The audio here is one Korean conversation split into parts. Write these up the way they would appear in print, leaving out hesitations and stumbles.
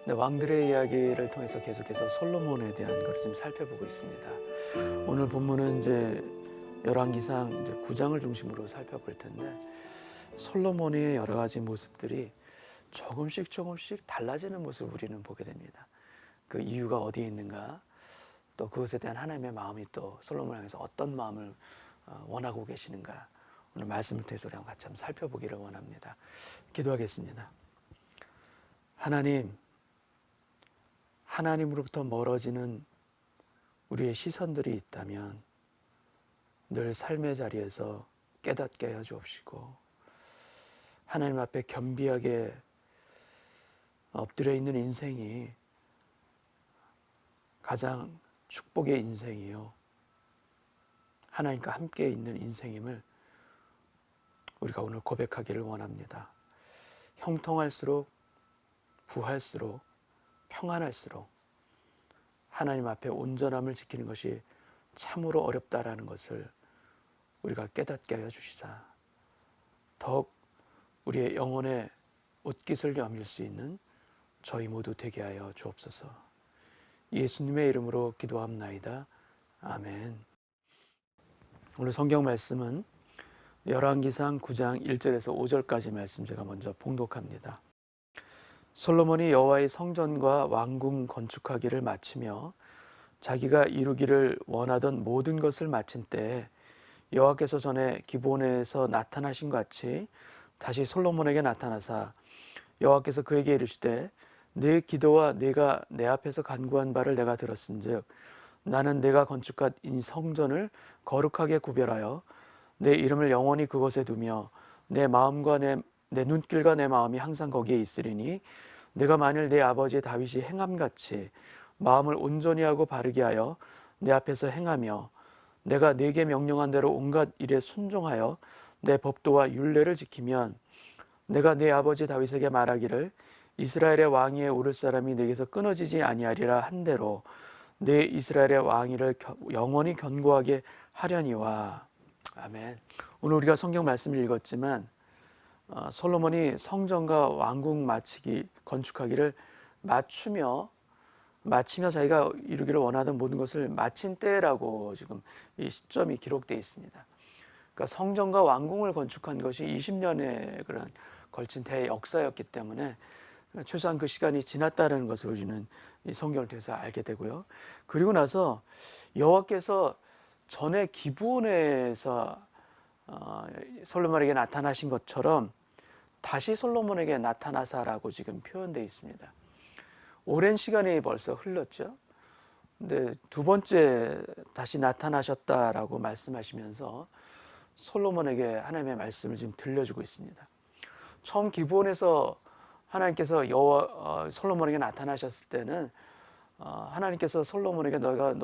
네, 왕들의 이야기를 통해서 계속해서 솔로몬에 대한 것을 좀 살펴보고 있습니다. 오늘 본문은 이제 열왕기상 이제 9장을 중심으로 살펴볼 텐데 솔로몬의 여러 가지 모습들이 조금씩 달라지는 모습을 우리는 보게 됩니다. 그 이유가 어디에 있는가? 또 그것에 대한 하나님의 마음이 또 솔로몬을 향해서 어떤 마음을 원하고 계시는가? 오늘 말씀을 통해서 우리 같이 한번 살펴보기를 원합니다. 기도하겠습니다. 하나님으로부터 멀어지는 우리의 시선들이 있다면 늘 삶의 자리에서 깨닫게 하여 주옵시고, 하나님 앞에 겸비하게 엎드려 있는 인생이 가장 축복의 인생이요, 하나님과 함께 있는 인생임을 우리가 오늘 고백하기를 원합니다. 형통할수록, 부할수록, 평안할수록 하나님 앞에 온전함을 지키는 것이 참으로 어렵다라는 것을 우리가 깨닫게 하여 주시사 더욱 우리의 영혼의 옷깃을 여밀 수 있는 저희 모두 되게 하여 주옵소서. 예수님의 이름으로 기도합나이다. 아멘. 오늘 성경 말씀은 열왕기상 9장 1절에서 5절까지 말씀 제가 먼저 봉독합니다. 솔로몬이 여호와의 성전과 왕궁 건축하기를 마치며 자기가 이루기를 원하던 모든 것을 마친 때에 여호와께서 전에 기브온에서 나타나신 같이 다시 솔로몬에게 나타나사 여호와께서 그에게 이르시되 내 기도와 내가 내 앞에서 간구한 바를 내가 들었은즉 나는 내가 건축한 이 성전을 거룩하게 구별하여 내 이름을 영원히 그곳에 두며 내 마음과 내 눈길과 내 마음이 항상 거기에 있으리니 내가 만일 내 아버지 다윗이 행함같이 마음을 온전히 하고 바르게 하여 내 앞에서 행하며 내가 네게 명령한 대로 온갖 일에 순종하여 내 법도와 율례를 지키면 내가 내 아버지 다윗에게 말하기를 이스라엘의 왕위에 오를 사람이 내게서 끊어지지 아니하리라 한 대로 내 이스라엘의 왕위를 영원히 견고하게 하려니와. 아멘. 오늘 우리가 성경 말씀을 읽었지만 솔로몬이 성전과 왕궁 건축하기를 마치며 자기가 이루기를 원하던 모든 것을 마친 때라고 지금 이 시점이 기록되어 있습니다. 그러니까 성전과 왕궁을 건축한 것이 20년의 그런 걸친 대역사였기 때문에 최소한 그 시간이 지났다는 것을 우리는 이 성경을 통해서 알게 되고요. 그리고 나서 여호와께서 전에 기브온에서 솔로몬에게 나타나신 것처럼 다시 솔로몬에게 나타나사라고 지금 표현되어 있습니다. 오랜 시간이 벌써 흘렀죠. 근데 두 번째 다시 나타나셨다라고 말씀하시면서 솔로몬에게 하나님의 말씀을 지금 들려주고 있습니다. 처음 기브온에서 하나님께서 솔로몬에게 나타나셨을 때는 하나님께서 솔로몬에게 너가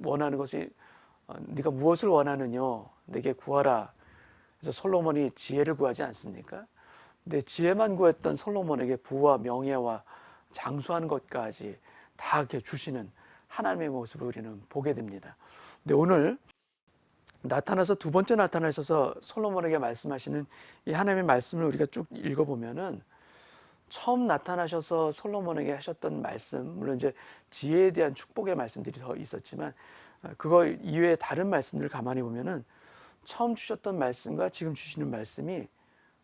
원하는 것이 네가 무엇을 원하느냐 내게 구하라. 그래서 솔로몬이 지혜를 구하지 않습니까? 근데 지혜만 구했던 솔로몬에게 부와 명예와 장수하는 것까지 다 이렇게 주시는 하나님의 모습을 우리는 보게 됩니다. 근데 오늘 나타나서 두 번째 나타나셔서 솔로몬에게 말씀하시는 이 하나님의 말씀을 우리가 쭉 읽어보면은 처음 나타나셔서 솔로몬에게 하셨던 말씀, 물론 이제 지혜에 대한 축복의 말씀들이 더 있었지만 그거 이외에 다른 말씀들을 가만히 보면은 처음 주셨던 말씀과 지금 주시는 말씀이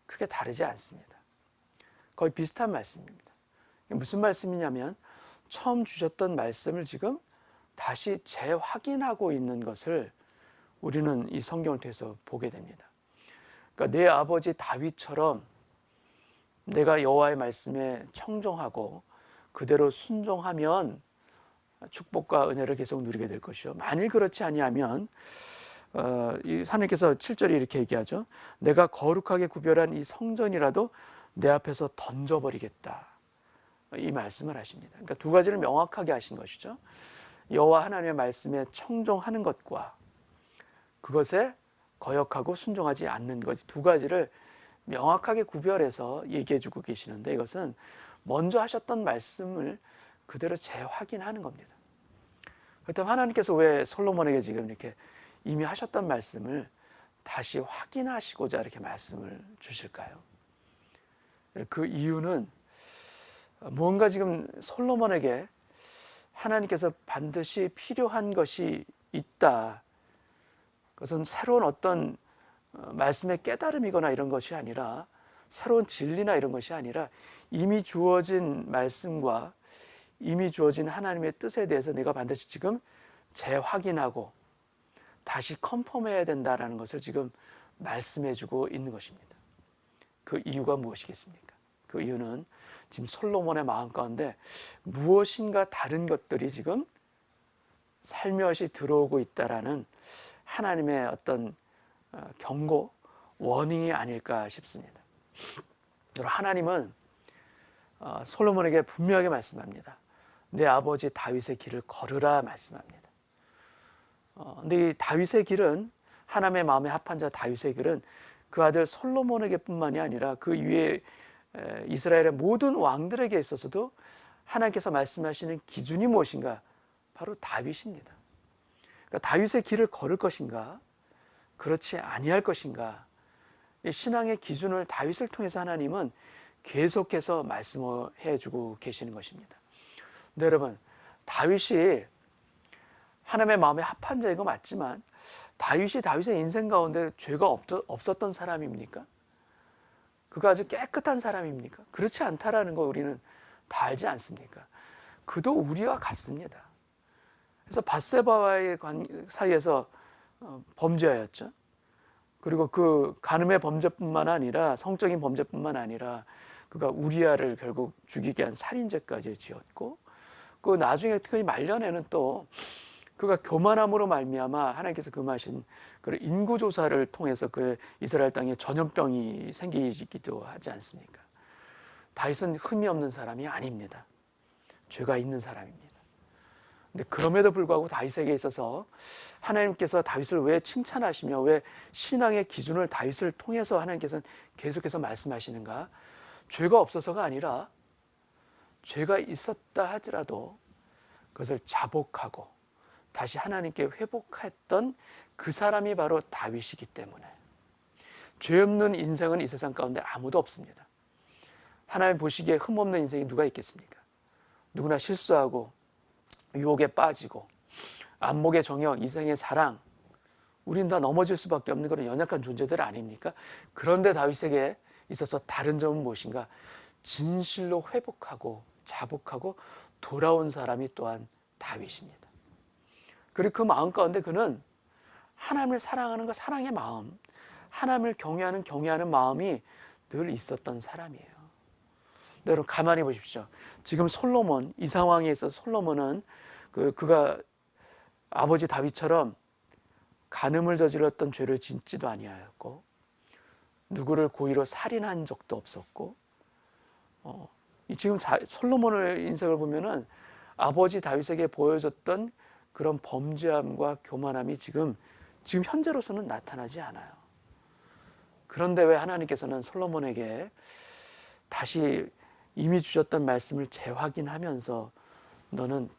크게 다르지 않습니다. 거의 비슷한 말씀입니다. 무슨 말씀이냐면 처음 주셨던 말씀을 지금 다시 재확인하고 있는 것을 우리는 이 성경을 통해서 보게 됩니다. 그러니까 내 아버지 다윗처럼 내가 여호와의 말씀에 청종하고 그대로 순종하면 축복과 은혜를 계속 누리게 될 것이요. 만일 그렇지 아니하면 하나님께서 7절에 이렇게 얘기하죠. 내가 거룩하게 구별한 이 성전이라도 내 앞에서 던져버리겠다. 이 말씀을 하십니다. 그러니까 두 가지를 명확하게 하신 것이죠. 여호와 하나님의 말씀에 청종하는 것과 그것에 거역하고 순종하지 않는 것, 두 가지를 명확하게 구별해서 얘기해 주고 계시는데 이것은 먼저 하셨던 말씀을 그대로 재확인하는 겁니다. 그렇다면 하나님께서 왜 솔로몬에게 지금 이렇게 이미 하셨던 말씀을 다시 확인하시고자 이렇게 말씀을 주실까요? 그 이유는 무언가 지금 솔로몬에게 하나님께서 반드시 필요한 것이 있다. 그것은 새로운 어떤 말씀의 깨달음이거나 이런 것이 아니라, 새로운 진리나 이런 것이 아니라 이미 주어진 말씀과 이미 주어진 하나님의 뜻에 대해서 내가 반드시 지금 재확인하고 다시 컨펌해야 된다라는 것을 지금 말씀해 주고 있는 것입니다. 그 이유가 무엇이겠습니까? 그 이유는 지금 솔로몬의 마음 가운데 무엇인가 다른 것들이 지금 살며시 들어오고 있다라는 하나님의 어떤 경고, 워닝이 아닐까 싶습니다. 하나님은 솔로몬에게 분명하게 말씀합니다. 내 아버지 다윗의 길을 걸으라 말씀합니다. 근데 이 다윗의 길은, 하나님의 마음에 합한 자 다윗의 길은 그 아들 솔로몬에게 뿐만이 아니라 그 위에 이스라엘의 모든 왕들에게 있어서도 하나님께서 말씀하시는 기준이 무엇인가? 바로 다윗입니다. 그러니까 다윗의 길을 걸을 것인가? 그렇지 아니할 것인가? 이 신앙의 기준을 다윗을 통해서 하나님은 계속해서 말씀해 주고 계시는 것입니다. 근데 여러분, 다윗이 하나님의 마음에 합한 자이고 맞지만 다윗이 다윗의 인생 가운데 죄가 없었던 사람입니까? 그가 아주 깨끗한 사람입니까? 그렇지 않다라는 거 우리는 다 알지 않습니까? 그도 우리와 같습니다. 그래서 밧세바와의 사이에서 범죄하였죠. 그리고 그 간음의 범죄뿐만 아니라, 성적인 범죄뿐만 아니라 그가 우리아를 결국 죽이게 한 살인죄까지 지었고, 그 나중에 특히 말년에는 또 그가 교만함으로 말미암아 하나님께서 금하신 그 인구조사를 통해서 그 이스라엘 땅에 전염병이 생기기도 하지 않습니까? 다윗은 흠이 없는 사람이 아닙니다. 죄가 있는 사람입니다. 근데 그럼에도 불구하고 다윗에게 있어서 하나님께서 다윗을 왜 칭찬하시며 왜 신앙의 기준을 다윗을 통해서 하나님께서는 계속해서 말씀하시는가? 죄가 없어서가 아니라 죄가 있었다 하더라도 그것을 자복하고 다시 하나님께 회복했던 그 사람이 바로 다윗이기 때문에, 죄 없는 인생은 이 세상 가운데 아무도 없습니다. 하나님 보시기에 흠없는 인생이 누가 있겠습니까? 누구나 실수하고 유혹에 빠지고 안목의 정욕, 이생의 자랑, 우린 다 넘어질 수밖에 없는 그런 연약한 존재들 아닙니까? 그런데 다윗에게 있어서 다른 점은 무엇인가? 진실로 회복하고 자복하고 돌아온 사람이 또한 다윗입니다. 그리고 그 마음 가운데 그는 하나님을 사랑하는 그 사랑의 마음, 하나님을 경외하는 마음이 늘 있었던 사람이에요. 여러분 가만히 보십시오. 지금 솔로몬, 이 상황에 있어서 솔로몬은 그가 아버지 다윗처럼 간음을 저질렀던 죄를 짓지도 아니하였고, 누구를 고의로 살인한 적도 없었고, 지금 솔로몬의 인생을 보면은 아버지 다윗에게 보여줬던 그런 범죄함과 교만함이 지금 현재로서는 나타나지 않아요. 그런데 왜 하나님께서는 솔로몬에게 다시 이미 주셨던 말씀을 재확인하면서 너는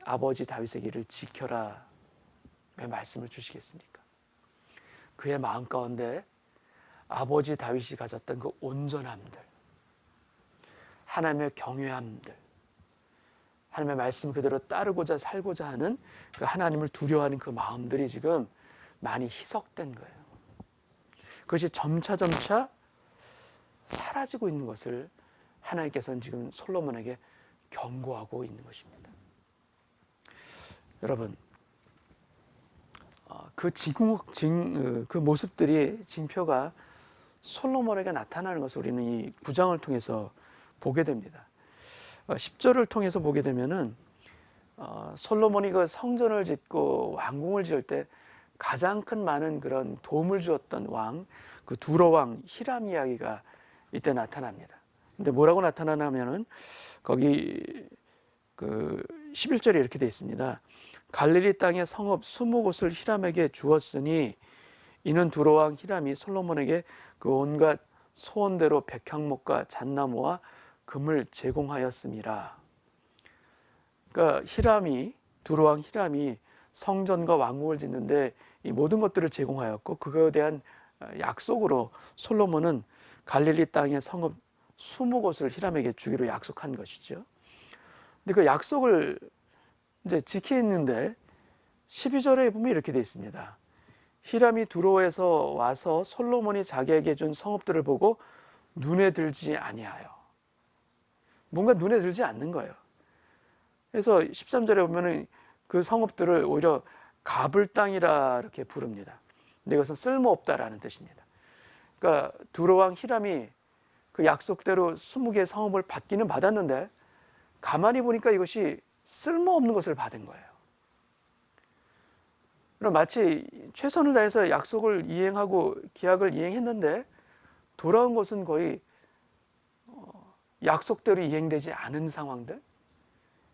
아버지 다윗의 길을 지켜라, 왜 말씀을 주시겠습니까? 그의 마음 가운데 아버지 다윗이 가졌던 그 온전함들, 하나님의 경외함들, 하나님의 말씀 그대로 따르고자 살고자 하는 그 하나님을 두려워하는 그 마음들이 지금 많이 희석된 거예요. 그것이 점차 사라지고 있는 것을 하나님께서는 지금 솔로몬에게 경고하고 있는 것입니다. 여러분, 그 모습들이, 징표가 솔로몬에게 나타나는 것을 우리는 이 9장을 통해서 보게 됩니다. 10절을 통해서 보게 되면은 솔로몬이 그 성전을 짓고 왕궁을 지을 때 가장 큰 많은 그런 도움을 주었던 왕, 그 두로 왕 히람 이야기가 이때 나타납니다. 근데 뭐라고 나타나냐면은 거기 그 11절에 이렇게 되어 있습니다. 갈릴리 땅의 성읍 20곳을 히람에게 주었으니 이는 두로 왕 히람이 솔로몬에게 그 온갖 소원대로 백향목과 잣나무와 금을 제공하였음이라. 그러니까 두로 왕 히람이 성전과 왕궁을 짓는데 이 모든 것들을 제공하였고, 그거에 대한 약속으로 솔로몬은 갈릴리 땅의 성읍 20곳을 히람에게 주기로 약속한 것이죠. 근데 그 약속을 이제 지키는데 12절에 보면 이렇게 되어 있습니다. 히람이 두로에서 와서 솔로몬이 자기에게 준 성읍들을 보고 눈에 들지 아니하여. 뭔가 눈에 들지 않는 거예요. 그래서 13절에 보면은 그 성읍들을 오히려 가불 땅이라 이렇게 부릅니다. 근데 이것은 쓸모없다라는 뜻입니다. 그러니까 두로왕 히람이 그 약속대로 20개의 성읍을 받기는 받았는데 가만히 보니까 이것이 쓸모없는 것을 받은 거예요. 그럼 마치 최선을 다해서 약속을 이행하고 계약을 이행했는데 돌아온 것은 거의 약속대로 이행되지 않은 상황들,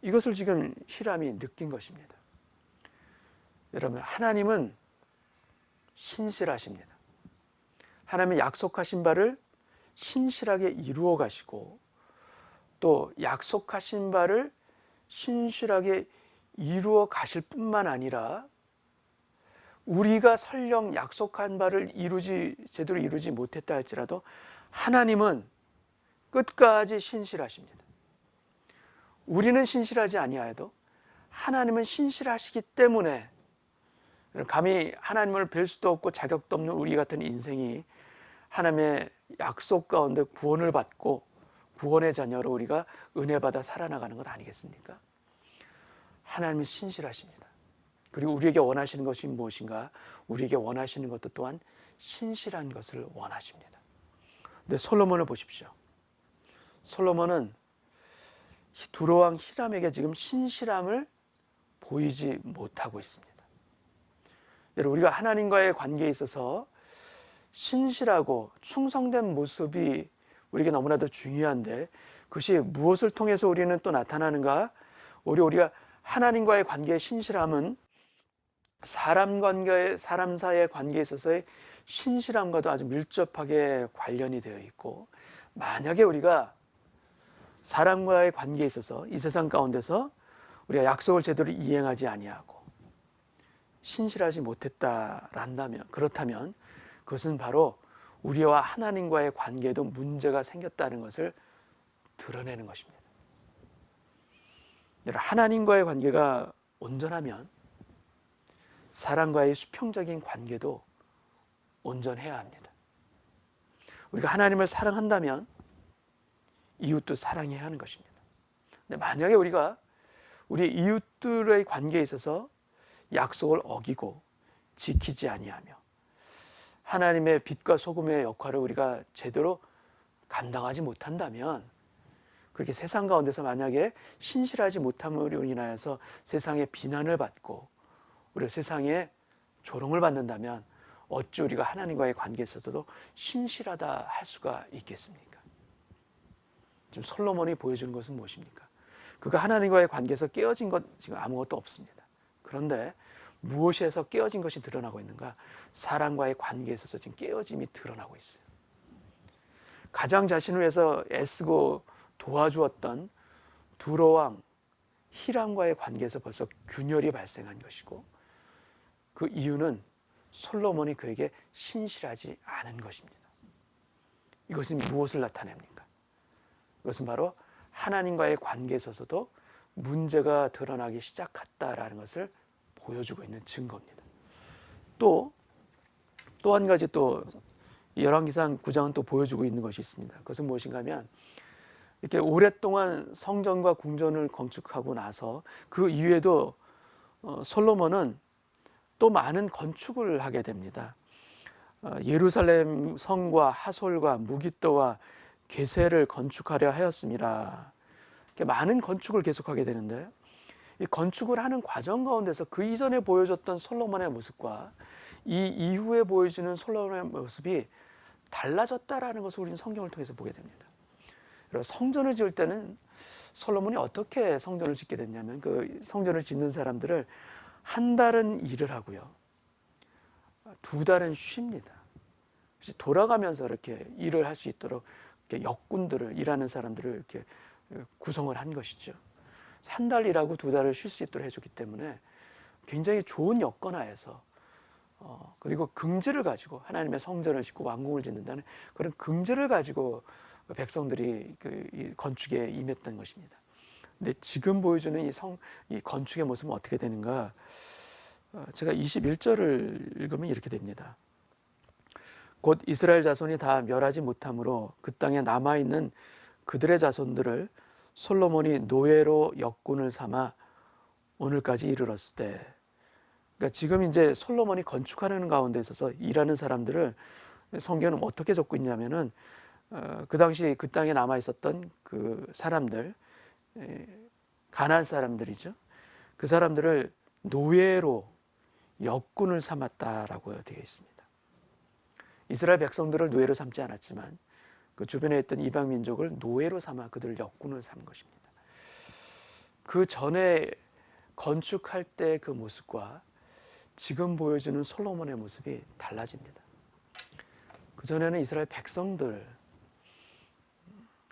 이것을 지금 히람이 느낀 것입니다. 여러분, 하나님은 신실하십니다. 하나님의 약속하신 바를 신실하게 이루어 가시고 또 약속하신 바를 신실하게 이루어 가실 뿐만 아니라 우리가 설령 약속한 바를 제대로 이루지 못했다 할지라도 하나님은 끝까지 신실하십니다. 우리는 신실하지 아니하여도 하나님은 신실하시기 때문에 감히 하나님을 뵐 수도 없고 자격도 없는 우리 같은 인생이 하나님의 약속 가운데 구원을 받고 구원의 자녀로 우리가 은혜 받아 살아나가는 것 아니겠습니까? 하나님은 신실하십니다. 그리고 우리에게 원하시는 것이 무엇인가? 우리에게 원하시는 것도 또한 신실한 것을 원하십니다. 근데 솔로몬을 보십시오. 솔로몬은 두로왕 히람에게 지금 신실함을 보이지 못하고 있습니다. 여러분, 우리가 하나님과의 관계에 있어서 신실하고 충성된 모습이 우리에게 너무나도 중요한데 그것이 무엇을 통해서 우리는 또 나타나는가? 우리가 하나님과의 관계의 신실함은 사람 사이의 관계에 있어서의 신실함과도 아주 밀접하게 관련이 되어 있고, 만약에 우리가 사람과의 관계에 있어서 이 세상 가운데서 우리가 약속을 제대로 이행하지 아니하고 신실하지 못했다란다면, 그렇다면 그것은 바로 우리와 하나님과의 관계에도 문제가 생겼다는 것을 드러내는 것입니다. 하나님과의 관계가 온전하면 사람과의 수평적인 관계도 온전해야 합니다. 우리가 하나님을 사랑한다면 이웃도 사랑해야 하는 것입니다. 근데 만약에 우리가 우리 이웃들의 관계에 있어서 약속을 어기고 지키지 아니하며 하나님의 빛과 소금의 역할을 우리가 제대로 감당하지 못한다면, 그렇게 세상 가운데서 만약에 신실하지 못함으로 인하여서 세상의 비난을 받고 우리가 세상에 조롱을 받는다면 어찌 우리가 하나님과의 관계에 있어서도 신실하다 할 수가 있겠습니까? 지금 솔로몬이 보여주는 것은 무엇입니까? 그가 하나님과의 관계에서 깨어진 것 지금 아무것도 없습니다. 그런데 무엇에서 깨어진 것이 드러나고 있는가? 사람과의 관계에 있어서 지금 깨어짐이 드러나고 있어요. 가장 자신을 위해서 애쓰고 도와주었던 두로왕 히람과의 관계에서 벌써 균열이 발생한 것이고, 그 이유는 솔로몬이 그에게 신실하지 않은 것입니다. 이것은 무엇을 나타냅니까? 이것은 바로 하나님과의 관계에 있어서도 문제가 드러나기 시작했다라는 것을 보여주고 있는 증거입니다. 또 한 가지 또 열왕기상 9장은 또 보여주고 있는 것이 있습니다. 그것은 무엇인가 하면, 이렇게 오랫동안 성전과 궁전을 건축하고 나서 그 이후에도 솔로몬은 또 많은 건축을 하게 됩니다. 예루살렘 성과 하솔과 무깃도와 게셀을 건축하려 하였습니다. 이렇게 많은 건축을 계속하게 되는데, 이 건축을 하는 과정 가운데서 그 이전에 보여줬던 솔로몬의 모습과 이 이후에 보여지는 솔로몬의 모습이 달라졌다라는 것을 우리는 성경을 통해서 보게 됩니다. 성전을 지을 때는 솔로몬이 어떻게 성전을 짓게 됐냐면, 그 성전을 짓는 사람들을 한 달은 일을 하고요, 2달은 쉽니다. 돌아가면서 이렇게 일을 할 수 있도록 이렇게 역군들을, 일하는 사람들을 이렇게 구성을 한 것이죠. 3달 일하고 2달을 쉴 수 있도록 해줬기 때문에 굉장히 좋은 여건하에서, 그리고 긍지를 가지고 하나님의 성전을 짓고 왕궁을 짓는다는 그런 긍지를 가지고 백성들이 이 건축에 임했던 것입니다. 근데 지금 보여주는 이 건축의 모습은 어떻게 되는가? 제가 21절을 읽으면 이렇게 됩니다. 곧 이스라엘 자손이 다 멸하지 못함으로 그 땅에 남아있는 그들의 자손들을 솔로몬이 노예로 역군을 삼아 오늘까지 이르렀을 때, 그러니까 지금 이제 솔로몬이 건축하는 가운데 있어서 일하는 사람들을 성경은 어떻게 적고 있냐면은 그 당시 그 땅에 남아 있었던 그 사람들, 가나안 사람들이죠. 그 사람들을 노예로 역군을 삼았다라고 되어 있습니다. 이스라엘 백성들을 노예로 삼지 않았지만 그 주변에 있던 이방 민족을 노예로 삼아 그들을 역군을 삼은 것입니다. 그 전에 건축할 때 그 모습과 지금 보여주는 솔로몬의 모습이 달라집니다. 그 전에는 이스라엘 백성들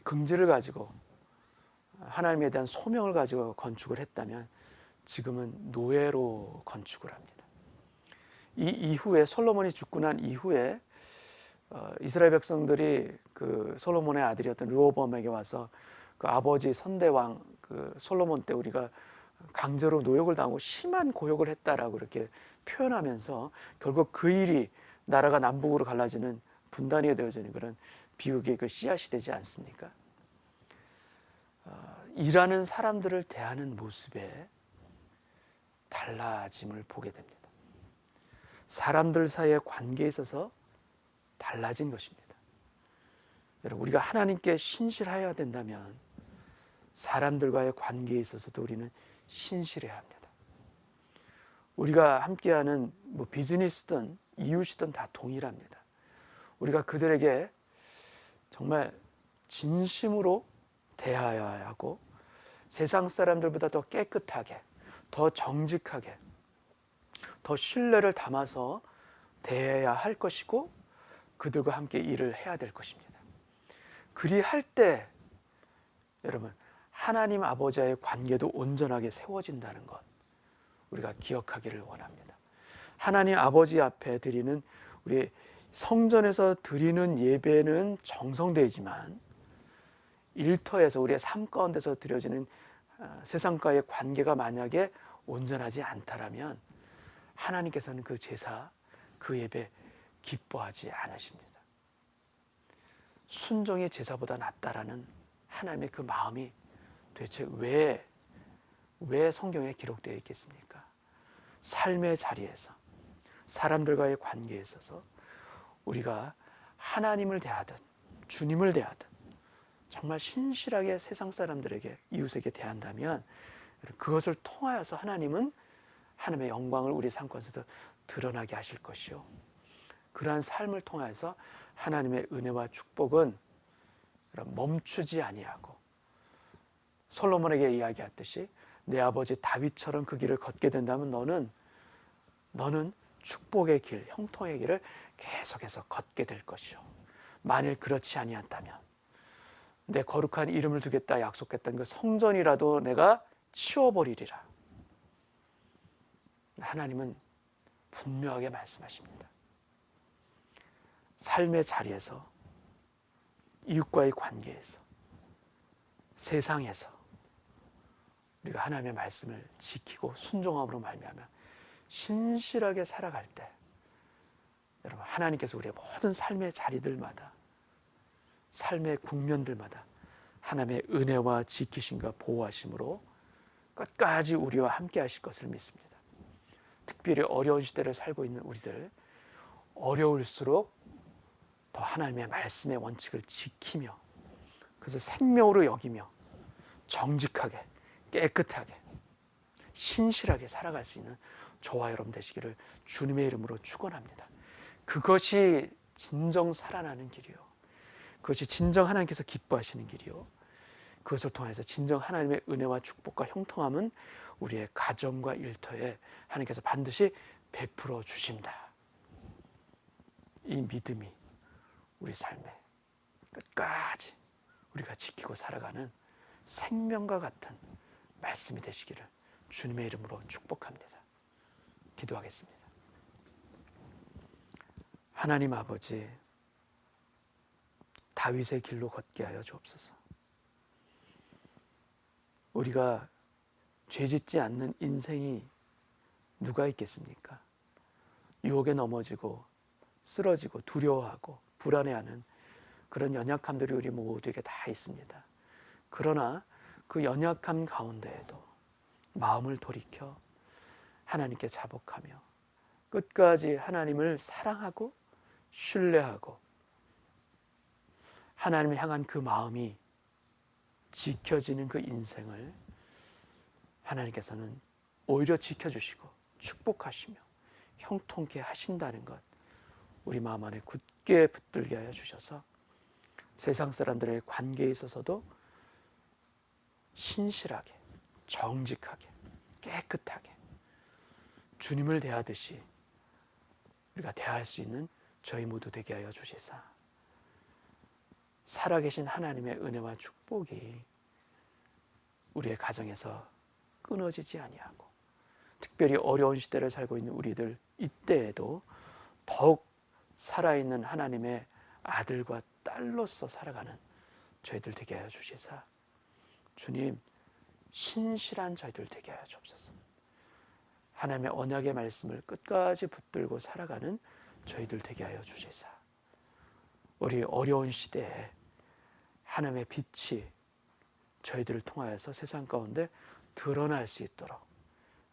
긍지를 가지고 하나님에 대한 소명을 가지고 건축을 했다면 지금은 노예로 건축을 합니다. 이 이후에 솔로몬이 죽고 난 이후에 이스라엘 백성들이 그 솔로몬의 아들이었던 르호보암에게 와서 그 아버지 선대왕 그 솔로몬 때 우리가 강제로 노역을 당하고 심한 고역을 했다라고 이렇게 표현하면서 결국 그 일이 나라가 남북으로 갈라지는 분단이 되어지는 그런 비극의 그 씨앗이 되지 않습니까? 일하는 사람들을 대하는 모습에 달라짐을 보게 됩니다. 사람들 사이의 관계에 있어서 달라진 것입니다. 여러분, 우리가 하나님께 신실해야 된다면 사람들과의 관계에 있어서도 우리는 신실해야 합니다. 우리가 함께하는 비즈니스든 이웃이든 다 동일합니다. 우리가 그들에게 정말 진심으로 대하여야 하고 세상 사람들보다 더 깨끗하게, 더 정직하게, 더 신뢰를 담아서 대해야 할 것이고 그들과 함께 일을 해야 될 것입니다. 그리할 때 여러분 하나님 아버지와의 관계도 온전하게 세워진다는 것 우리가 기억하기를 원합니다. 하나님 아버지 앞에 드리는 우리 성전에서 드리는 예배는 정성되지만 일터에서 우리의 삶 가운데서 드려지는 세상과의 관계가 만약에 온전하지 않다라면 하나님께서는 그 제사, 그 예배 기뻐하지 않으십니다. 순종이 제사보다 낫다라는 하나님의 그 마음이 도대체 왜 성경에 기록되어 있겠습니까? 삶의 자리에서 사람들과의 관계에 있어서 우리가 하나님을 대하든 주님을 대하든 정말 신실하게 세상 사람들에게 이웃에게 대한다면 그것을 통하여서 하나님은 하나님의 영광을 우리 삶 가운데서 드러나게 하실 것이요, 그러한 삶을 통해서 하나님의 은혜와 축복은 멈추지 아니하고 솔로몬에게 이야기했듯이 내 아버지 다윗처럼 그 길을 걷게 된다면 너는 축복의 길, 형통의 길을 계속해서 걷게 될 것이요, 만일 그렇지 아니한다면 내 거룩한 이름을 두겠다 약속했던 그 성전이라도 내가 치워버리리라. 하나님은 분명하게 말씀하십니다. 삶의 자리에서, 이웃과의 관계에서, 세상에서 우리가 하나님의 말씀을 지키고 순종함으로 말미암아 신실하게 살아갈 때 여러분 하나님께서 우리의 모든 삶의 자리들마다, 삶의 국면들마다 하나님의 은혜와 지키심과 보호하심으로 끝까지 우리와 함께 하실 것을 믿습니다. 특별히 어려운 시대를 살고 있는 우리들, 어려울수록 더 하나님의 말씀의 원칙을 지키며 그래서 생명으로 여기며 정직하게, 깨끗하게, 신실하게 살아갈 수 있는 저와 여러분 되시기를 주님의 이름으로 축원합니다. 그것이 진정 살아나는 길이요, 그것이 진정 하나님께서 기뻐하시는 길이요, 그것을 통해서 진정 하나님의 은혜와 축복과 형통함은 우리의 가정과 일터에 하나님께서 반드시 베풀어 주신다. 이 믿음이 우리 삶에 끝까지 우리가 지키고 살아가는 생명과 같은 말씀이 되시기를 주님의 이름으로 축복합니다. 기도하겠습니다. 하나님 아버지, 다윗의 길로 걷게 하여 주옵소서. 우리가 죄짓지 않는 인생이 누가 있겠습니까? 유혹에 넘어지고 쓰러지고 두려워하고 불안해하는 그런 연약함들이 우리 모두에게 다 있습니다. 그러나 그 연약함 가운데에도 마음을 돌이켜 하나님께 자복하며 끝까지 하나님을 사랑하고 신뢰하고 하나님을 향한 그 마음이 지켜지는 그 인생을 하나님께서는 오히려 지켜주시고 축복하시며 형통케 하신다는 것, 우리 마음 안에 굳게 붙들게 하여 주셔서 세상 사람들의 관계에 있어서도 신실하게, 정직하게, 깨끗하게 주님을 대하듯이 우리가 대할 수 있는 저희 모두 되게 하여 주시사 살아계신 하나님의 은혜와 축복이 우리의 가정에서 끊어지지 아니하고, 특별히 어려운 시대를 살고 있는 우리들 이때에도 더욱 살아있는 하나님의 아들과 딸로서 살아가는 저희들 되게 하여 주시사 주님, 신실한 저희들 되게 하여 주옵소서. 하나님의 언약의 말씀을 끝까지 붙들고 살아가는 저희들 되게 하여 주시사 우리 어려운 시대에 하나님의 빛이 저희들을 통하여서 세상 가운데 드러날 수 있도록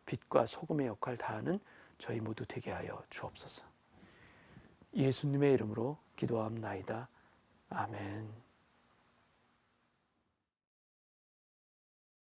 빛과 소금의 역할을 다하는 저희 모두 되게 하여 주옵소서. 예수님의 이름으로 기도함나이다. 아멘.